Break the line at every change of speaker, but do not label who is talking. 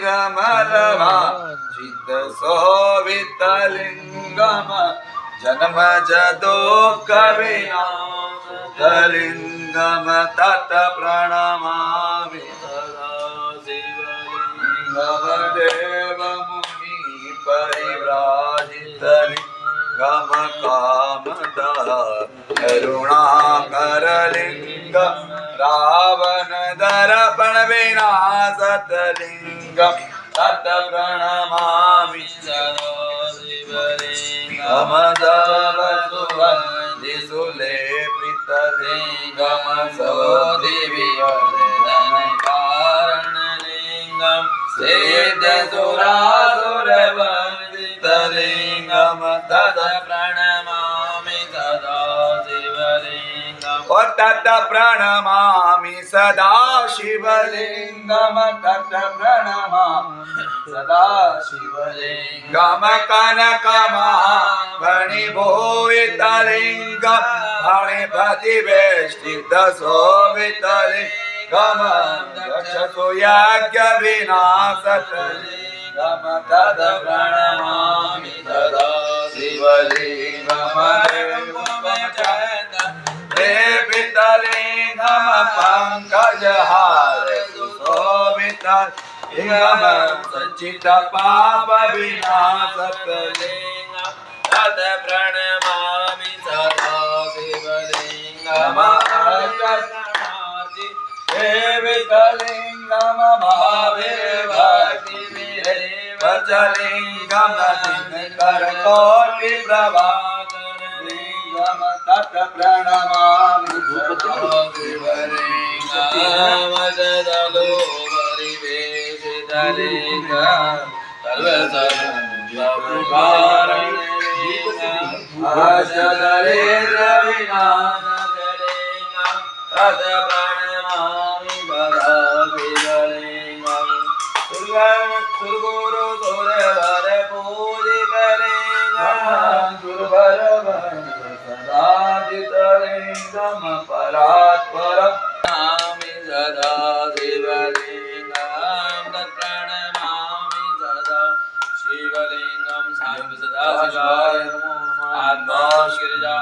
निर्मलवा चित्तशोभितलिङ्गम जन्मजदुःखविनाशलिङ्गम तत् प्रणमामि सदा शिवलिङ्गम देवमुनि परिव्राजितलिङ्गम कामदः करुणाकरलिङ्गम रावण दर्पण विनाशतलिङ्गम तत् प्रणमामि सदा शिवलिङ्गम सर्वसुगन्धिसुलेपितलिङ्गम सौदिविवर्धनकारणलिङ्गम सिद्धसुरासुरवन्दितलिङ्गम तत् प्रणमामि सदा शिवलिङ्गम तत् प्रणमामि सदा शिवलिङ्गम तत् प्रणमामि सदा शिवलिङ्गम कनकमहामणिभूषितलिङ्गम फणिपतिवेष्टितशोभितलिङ्गम दक्षसु यज्ञविनाशतलिङ्गम तत् प्रणमामि सदा शिवलिङ्गम लेपितलिङ्गम पङ्कजहार सुशोभितलिङ्गम सच्चित्तपापविनाशतलिङ्गम तत् प्रणमामि सदा शिवलिङ्गम देवितलिङ्गम भावेवचलिङ्गम दिनकरकोटिप्रभाकरलिङ्गम तत् प्रणमामि सदा शिवलिङ्गम जदलोपरिवेशितलिङ्गम सर्वसर्वकारणलिङ्गम अशदरिद्रविनाशलिङ्गम तत् प्रणमामि सदा शिवलिङ्गम सुरगुरु सुरवर पूजितलिङ्गम सुरवर सदाजितलिङ्गम परात्पर प्रणमामि सदा शिवलिङ्गम तत् प्रणमामि सदा शिवलिङ्गम सायं सदा शिवाय नमो आत्मा गिरिजा